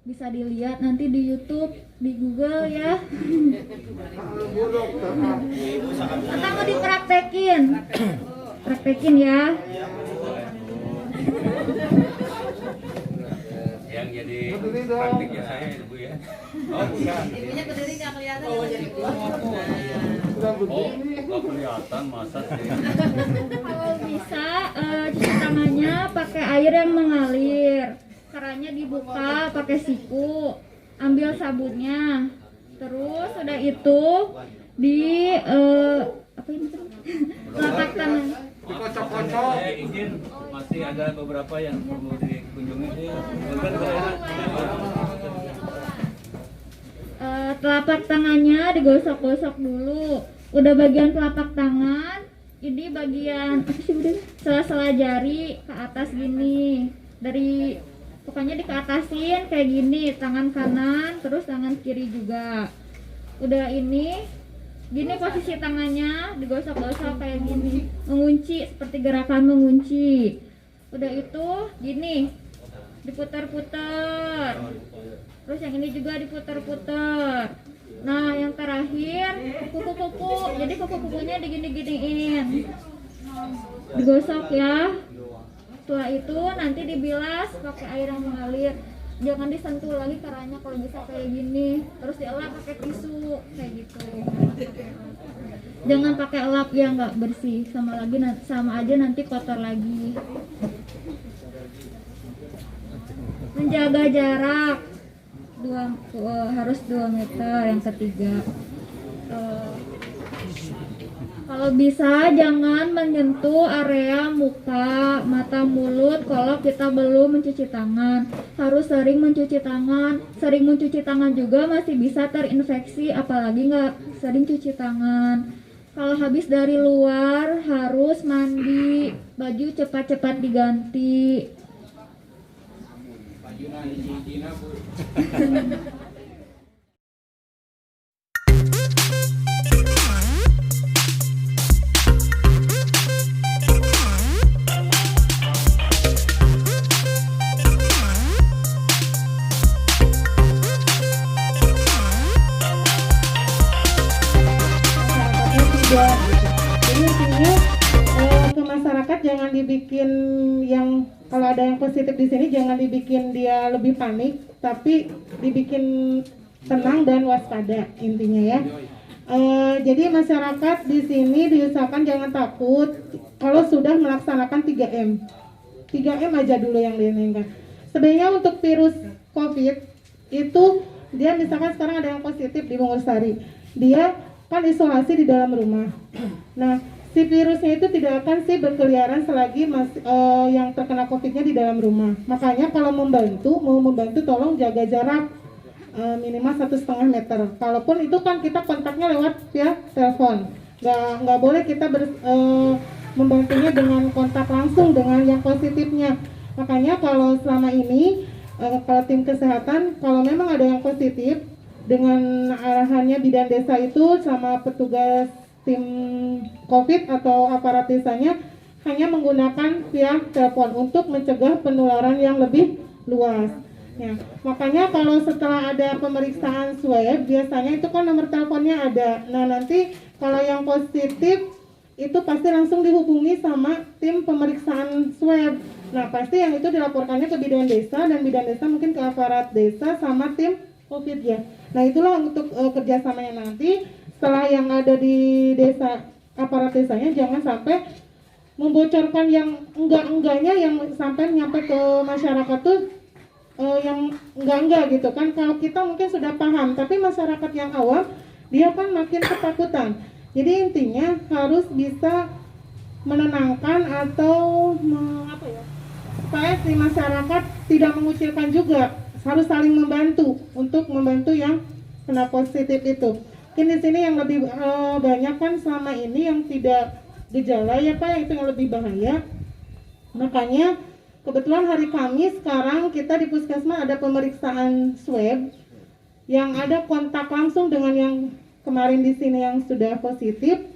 Bisa dilihat nanti di YouTube, di Google ya. Atau mau dipraktekin? Praktekin ya. Yang jadi praktiknya saya ibu ya. Oh bukan. Ibunya berdiri nggak kelihatan. Oh, nggak kelihatan masa sih. Kalau bisa cuci tangannya pakai air yang mengalir. Kerannya dibuka pakai siku. Ambil sabunnya. Terus udah itu di apa ini? Telapak tangan. Dikocok-kocok. Saya izin masih ada beberapa yang perlu dikunjungi. Telapak tangannya digosok-gosok dulu. Udah bagian telapak tangan, ini bagian apa sih udah? Sela-sela jari ke atas gini. Dari pokoknya dikeatasin kayak gini, tangan kanan, terus tangan kiri juga. Udah ini gini posisi tangannya digosok-gosok kayak gini, mengunci seperti gerakan mengunci. Udah itu gini diputar-putar, terus yang ini juga diputar-putar. Nah yang terakhir kuku-kuku, jadi kuku-kukunya digini-giniin, digosok ya. Setelah itu nanti dibilas pakai air yang mengalir, jangan disentuh lagi kerannya kalau bisa kayak gini, terus dielap pakai tisu kayak gitu. Jangan pakai elap yang nggak bersih, sama aja nanti kotor lagi. Menjaga jarak harus 2 meter. Yang ketiga, kalau bisa jangan menyentuh area muka, mata, mulut kalau kita belum mencuci tangan. Harus sering mencuci tangan. Sering mencuci tangan juga masih bisa terinfeksi, apalagi nggak sering cuci tangan. Kalau habis dari luar harus mandi, baju cepat-cepat diganti. Jadi intinya ke masyarakat jangan dibikin yang kalau ada yang positif di sini jangan dibikin dia lebih panik, tapi dibikin tenang dan waspada intinya ya. Jadi masyarakat di sini diusahakan jangan takut kalau sudah melaksanakan 3M. 3M aja dulu yang diinginkan. Sebenarnya untuk virus COVID itu dia misalkan sekarang ada yang positif di Bungursari, dia kan isolasi di dalam rumah. Nah, si virusnya itu tidak akan sih berkeliaran selagi yang terkena COVID-nya di dalam rumah. Makanya kalau mau membantu tolong jaga jarak minimal 1,5 meter. Kalaupun itu kan kita kontaknya lewat via telepon. Nggak boleh kita membantunya dengan kontak langsung dengan yang positifnya. Makanya kalau selama ini kalau tim kesehatan kalau memang ada yang positif, dengan arahannya bidan desa itu sama petugas tim COVID atau aparat desanya hanya menggunakan via telepon untuk mencegah penularan yang lebih luas. Ya, makanya kalau setelah ada pemeriksaan swab biasanya itu kan nomor teleponnya ada. Nah nanti kalau yang positif itu pasti langsung dihubungi sama tim pemeriksaan swab. Nah pasti yang itu dilaporkannya ke bidan desa dan bidan desa mungkin ke aparat desa sama tim COVID ya. Nah itulah untuk kerjasamanya nanti setelah yang ada di desa aparat desanya jangan sampai membocorkan yang enggak-enggaknya yang sampai nyampe ke masyarakat tuh yang enggak-enggak gitu kan. Kalau kita mungkin sudah paham tapi masyarakat yang awam dia kan makin ketakutan. Jadi intinya harus bisa menenangkan atau supaya si masyarakat tidak mengucilkan juga. Harus saling membantu untuk membantu yang kena positif itu. Mungkin di sini yang lebih banyak kan selama ini yang tidak gejala ya Pak, itu yang lebih bahaya. Makanya kebetulan hari Kamis sekarang kita di Puskesmas ada pemeriksaan swab yang ada kontak langsung dengan yang kemarin di sini yang sudah positif.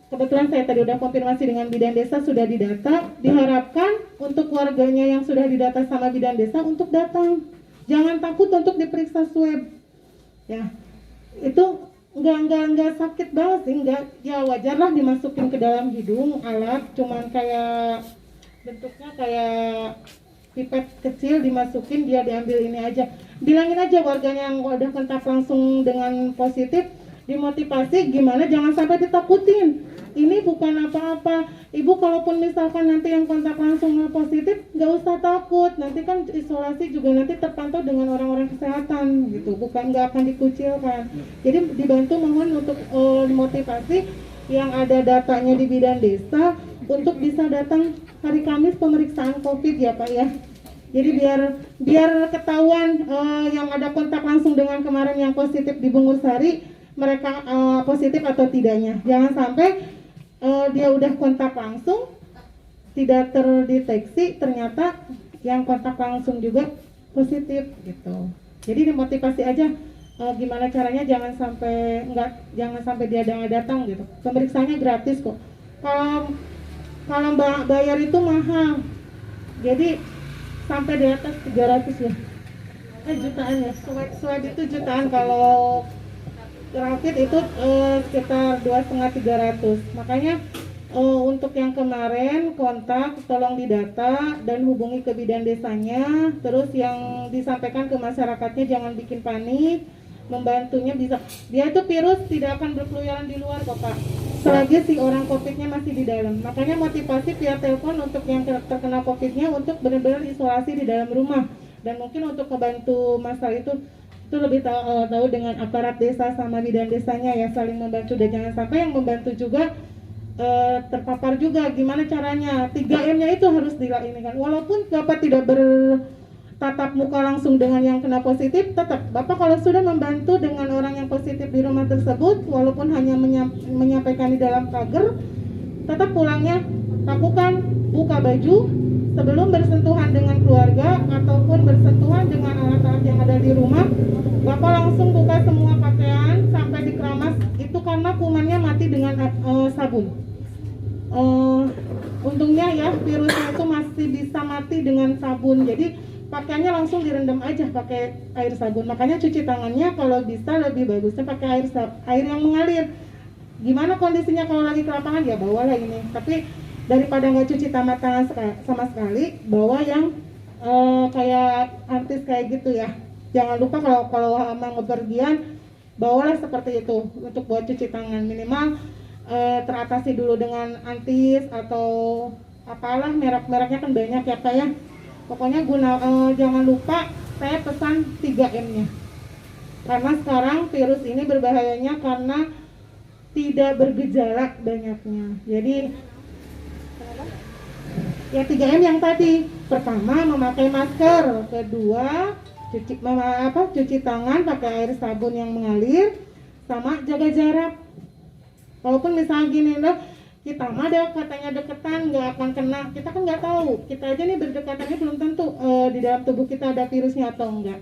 Kebetulan saya tadi udah konfirmasi dengan bidan desa sudah didata. Diharapkan untuk warganya yang sudah didata sama bidan desa untuk datang. Jangan takut untuk diperiksa swab. Ya, itu nggak sakit banget sih, nggak, ya wajar lah dimasukin ke dalam hidung alat, cuman kayak bentuknya kayak pipet kecil dimasukin, dia diambil ini aja. Bilangin aja warganya yang udah kontak langsung dengan positif, dimotivasi gimana, jangan sampai ditakutin. Ini bukan apa-apa. Ibu kalaupun misalkan nanti yang kontak langsung positif, nggak usah takut. Nanti kan isolasi juga nanti terpantau dengan orang-orang kesehatan gitu. Bukan nggak akan dikucilkan. Jadi dibantu mohon untuk motivasi yang ada datanya di bidan desa untuk bisa datang hari Kamis pemeriksaan COVID ya Pak ya. Jadi biar ketahuan yang ada kontak langsung dengan kemarin yang positif di Bungur Sari, mereka positif atau tidaknya. Jangan sampai dia udah kontak langsung tidak terdeteksi, ternyata yang kontak langsung juga positif gitu. Jadi dimotivasi aja gimana caranya, jangan sampai dia datang gitu. Pemeriksaannya gratis kok. Kalau bayar itu mahal. Jadi sampai di atas 300 ya. Jutaan ya. Swab itu jutaan, kalau rapid itu sekitar 2,5-300. Makanya untuk yang kemarin kontak tolong didata dan hubungi ke bidan desanya. Terus yang disampaikan ke masyarakatnya jangan bikin panik, membantunya bisa. Dia itu virus tidak akan berkeliaran di luar kok Pak, selagi si orang COVID-nya masih di dalam. Makanya motivasi via telepon untuk yang terkena COVID-nya untuk benar-benar isolasi di dalam rumah. Dan mungkin untuk membantu masalah itu lebih tahu dengan aparat desa sama bidan desanya ya, saling membantu. Dan jangan sampai yang membantu juga terpapar juga. Gimana caranya? 3M-nya itu harus dilakukan. Walaupun Bapak tidak bertatap muka langsung dengan yang kena positif, tetap Bapak kalau sudah membantu dengan orang yang positif di rumah tersebut, walaupun hanya menyampaikan di dalam pagar, tetap pulangnya lakukan buka baju sebelum bersentuhan dengan keluarga ataupun bersentuhan dengan alat-alat yang ada di rumah. Bapak langsung buka semua pakaian sampai dikeramas, itu karena kumannya mati dengan sabun. Untungnya ya virusnya itu masih bisa mati dengan sabun, jadi pakaiannya langsung direndam aja pakai air sabun. Makanya cuci tangannya kalau bisa lebih bagusnya pakai air yang mengalir. Gimana kondisinya kalau lagi ke lapangan, ya bawalah ini. Tapi daripada nggak cuci tangan sama sekali, bawa yang kayak antis kayak gitu ya. Jangan lupa kalau emang bepergian, bawalah seperti itu untuk buat cuci tangan. Minimal teratasi dulu dengan antis atau apalah, merek-mereknya kan banyak ya Pak ya. Pokoknya jangan lupa saya pesan 3M-nya. Karena sekarang virus ini berbahayanya karena tidak bergejala banyaknya. Jadi ya 3M yang tadi. Pertama memakai masker, kedua cuci tangan pakai air sabun yang mengalir, sama jaga jarak. Walaupun misalnya gini loh, kita mah ada katanya deketan nggak akan kena, kita kan nggak tahu. Kita aja nih berdekatannya belum tentu di dalam tubuh kita ada virusnya atau enggak.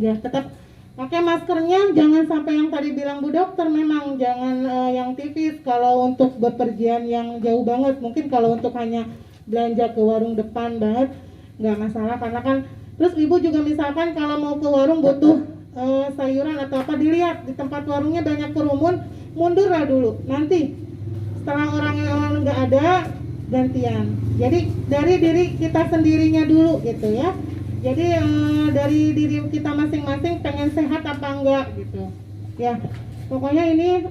Ya tetap pakai maskernya, jangan sampai yang tadi bilang Bu Dokter, memang jangan yang tipis kalau untuk bepergian yang jauh banget. Mungkin kalau untuk hanya belanja ke warung depan banget nggak masalah, karena kan terus ibu juga misalkan kalau mau ke warung butuh sayuran atau apa, dilihat di tempat warungnya banyak kerumun, mundur lah dulu, nanti setelah orang nggak ada gantian. Jadi dari diri kita sendirinya dulu gitu ya. Jadi dari diri kita masing-masing pengen sehat apa enggak gitu ya. Pokoknya ini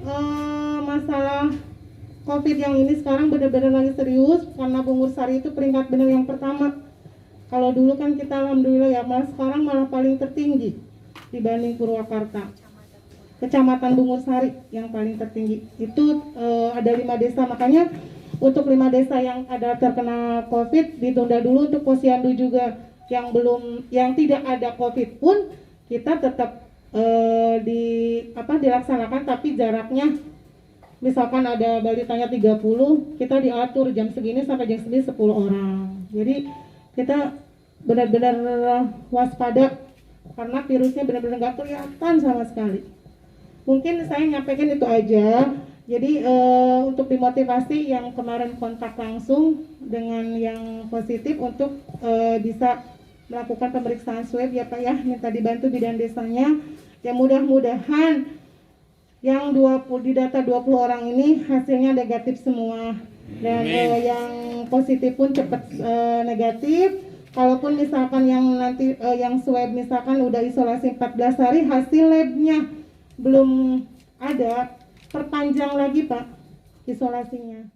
masalah COVID yang ini sekarang benar-benar lagi serius, karena Bungur Sari itu peringkat benar yang pertama. Kalau dulu kan kita alhamdulillah ya, malah sekarang malah paling tertinggi dibanding Purwakarta. Kecamatan Bungur Sari yang paling tertinggi. Itu ada 5 desa, makanya untuk 5 desa yang ada terkena COVID ditunda dulu. Untuk Posyandu juga yang tidak ada COVID pun kita tetap dilaksanakan, tapi jaraknya misalkan ada balitanya 30, kita diatur jam segini sampai jam segini 10 orang. Jadi kita benar-benar waspada karena virusnya benar-benar nggak kelihatan sama sekali. Mungkin saya nyampaikan itu aja. Jadi untuk dimotivasi yang kemarin kontak langsung dengan yang positif untuk bisa melakukan pemeriksaan swab ya Pak ya, minta dibantu bidan desanya. Ya mudah-mudahan yang 20 di data 20 orang ini hasilnya negatif semua. Dan yang positif pun cepat negatif. Kalaupun misalkan yang nanti yang swab misalkan udah isolasi 14 hari hasil labnya belum ada, perpanjang lagi Pak isolasinya.